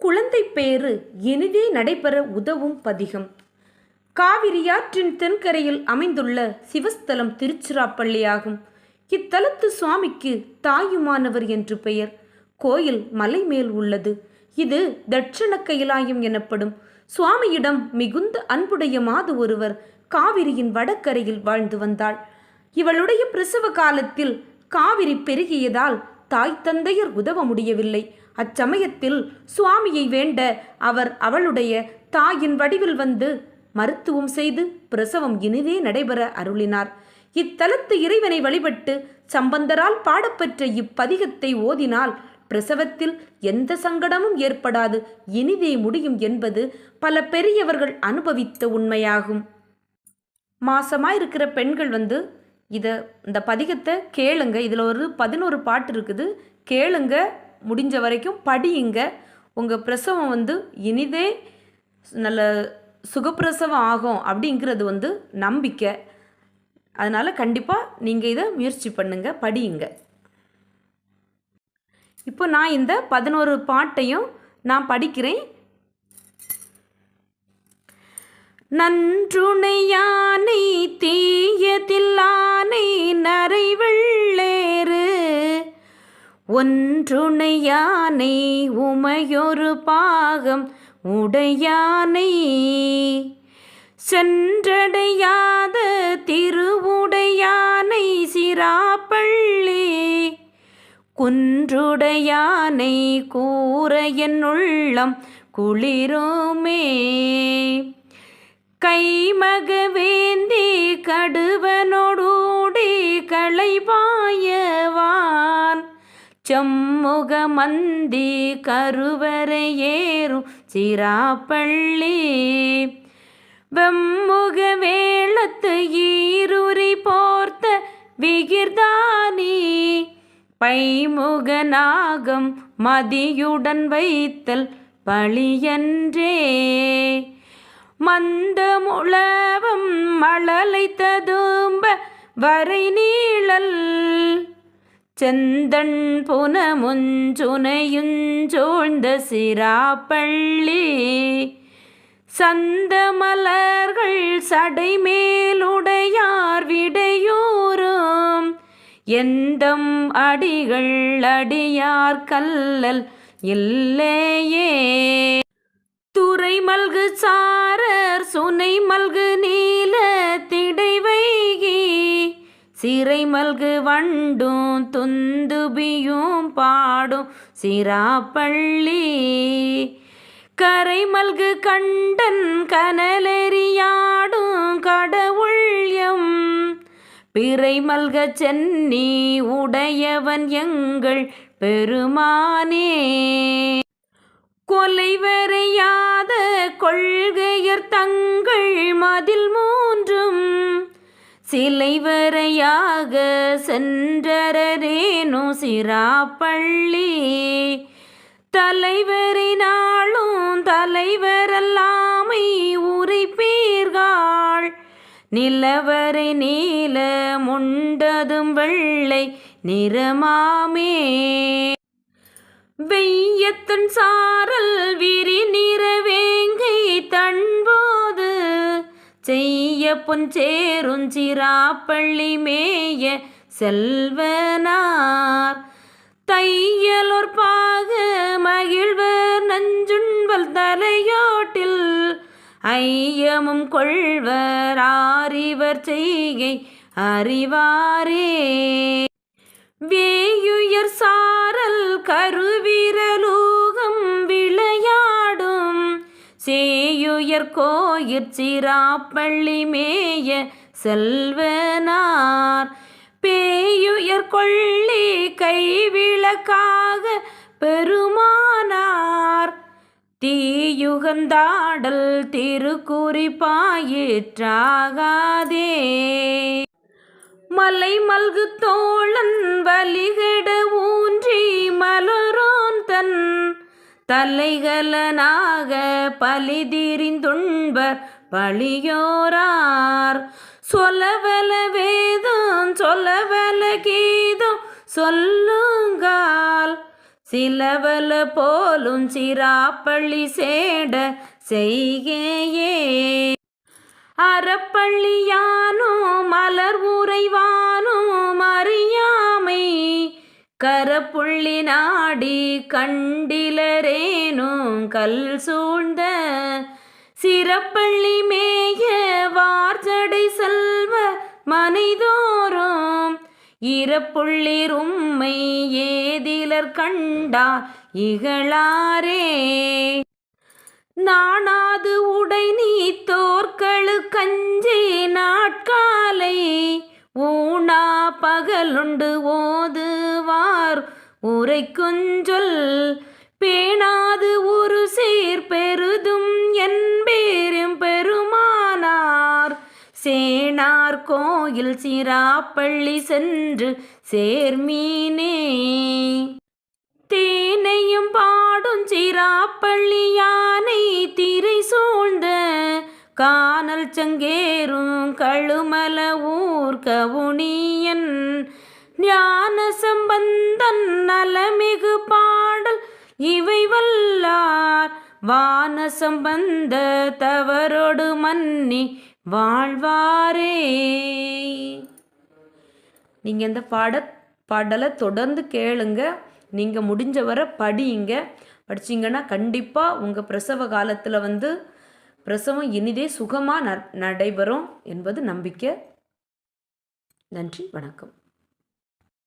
குழந்தை பேறு இனிதே நடைபெற உதவும் பதிகம். காவிரியாற்றின் தென்கரையில் அமைந்துள்ள சிவஸ்தலம் திருச்சிராப்பள்ளியாகும். இத்தலத்து சுவாமிக்கு தாயுமானவர் என்று பெயர். கோயில் மலை மேல் உள்ளது. இது தட்சண கைலாயம் எனப்படும். சுவாமியிடம் மிகுந்த அன்புடைய மாது ஒருவர் காவிரியின் வடக்கரையில் வாழ்ந்து வந்தாள். இவளுடைய பிரசவ காலத்தில் காவிரி பெருகியதால் தாய் தந்தையர் உதவ முடியவில்லை. அச்சமயத்தில் சுவாமியை வேண்ட அவர் அவளுடைய தாயின் வடிவில் வந்து மருத்துவம் செய்து பிரசவம் இனிதே நடைபெற அருளினார். இத்தலத்து இறைவனை வழிபட்டு சம்பந்தரால் பாடப்பெற்ற இப்பதிகத்தை ஓதினால் பிரசவத்தில் எந்த சங்கடமும் ஏற்படாது, இனிதே முடியும் என்பது பல பெரியவர்கள் அனுபவித்த உண்மையாகும். மாசமாயிருக்கிற பெண்கள் இந்த பதிகத்தை கேளுங்க. இதில் ஒரு 11 பாட்டு இருக்குது. கேளுங்க, முடிஞ்ச வரைக்கும் படியுங்க. உங்கள் பிரசவம் இனிதே நல்ல சுகப்பிரசவம் ஆகும் அப்படிங்கிறது நம்பிக்கை. அதனால் கண்டிப்பாக நீங்கள் இதை முயற்சி பண்ணுங்க, படியுங்க. இப்போ நான் இந்த 11 பாட்டையும் நான் படிக்கிறேன். நன்றுணையானை தீயதில்லானை நரை வெள்ளேறு ஒன்றுணையானை உமையொரு பாகம் உடையானை சென்றடையாத திருவுடையானை சிராப்பள்ளி குன்றுடையானை கூற என் உள்ளம் குளிருமே கைமகவேந்தி கடுவனோடூடி களைபாயவான் செம்முக மந்தி கருவரையேறும் சிராப்பள்ளி வெம்முக வேளத்து ஈருரி போர்த்த விகிர்தானி பைமுக நாகம் மதியுடன் வைத்தல் பழியன்றே மந்தமுளவம் மழலை ததும்ப வரை நீழல் செந்தன் புனமுஞ்சுனையுஞ்சோழ்ந்த சிராப்பள்ளி சந்த மலர்கள் சடைமேலுடையார் விடையூறும் எந்தம் அடிகள் அடியார் கல்லல் இல்லையே துறை மல்கு சாரர் சுனை மல்கு நீல திடை வைகி சிறை மல்கு வண்டும் துந்துபியும் பாடும் சிராப்பள்ளி கரை மல்கு கண்டன் கனலெறியாடும் கடவுள்யம் பிறை மல்க சென்னி உடையவன் எங்கள் பெருமானே கொலைவரையாத கொள்கையர் தங்கள் மதில் மூன்றும் சிலைவரையாக சென்றரேனோ சிராப்பள்ளி தலைவரினாலும் தலைவரல்லாமை உரைப்பீர்கள் நிலவரை நீல முண்டதும் வெள்ளை நிறமாமே வெய்யத்தன் சாரல் விரி நிறவேங்கை தன்போது செய்ய பொஞ்சேருஞ்சிராப்பள்ளி மேய செல்வனார் தையலோர் பாக மகிழ்வர் நஞ்சுண்பல் தலையோட்டில் ஐயமும் கொள்வர் ஆரிவர் செய்கை அறிவாரே வேயுயர் சாரல் கருவிரலூகம் விளையாடும் சேயுயர் கோயிற் சிராப்பள்ளி மேய செல்வனார் பேயுயர் கொள்ளி கைவிளக்காக பெருமானார் தீயுகந்தாடல் திருக்குறிப்பாயிற்றாகாதே மலை மல்கு தோழன் வலிகட ஊன்றி மலரோன் தன் தலைகலனாக பலிதிரிந்துண்பர் பழியோரார் சொலவல வேதம் சொலவல கீதம் சொல்லுங்கால் சிலவல போலும் சிராப்பள்ளி சேட செய்கேயே. அறப்பள்ளியானோ மலர் உறைவானோ அறியாமை கரப்புள்ளி நாடி கண்டிலரேனோ கல் சூழ்ந்த சிறப்பள்ளி மேய வார்ஜடை செல்வ மனைதோறும் இறப்புள்ளிர் உம்மை ஏதிலர் கண்டார் இகழாரே. நாணாது உடை நீ தோற்களு கஞ்சி நாட்காலை ஊனா பகலுண்டு ஓதுவார் உரைக்குஞ்சொல் பேணாது ஒரு சீர் பெருதும் என்பேரும் பெருமானார் சேனார் கோயில் சிராப்பள்ளி சென்று சேர்மீனே. தேனையும் பாடும் சிராப்பள்ளி யானை திரை சூழ்ந்த கானல் சங்கேரும் கழுமல ஊர் கவுனியன் ஞான சம்பந்தன் நலமிகு பாடல் இவை வல்லார் வான சம்பந்த தவறொடு மன்னி வாழ்வாரே. நீங்கள் இந்த பாடலை தொடர்ந்து கேளுங்க. நீங்கள் முடிஞ்ச வரை படியுங்க. படிச்சிங்கன்னா கண்டிப்பாக உங்கள் பிரசவ காலத்தில் பிரசவம் இனிதே சுகமாக நடைபெறும் என்பது நம்பிக்கை. நன்றி, வணக்கம்.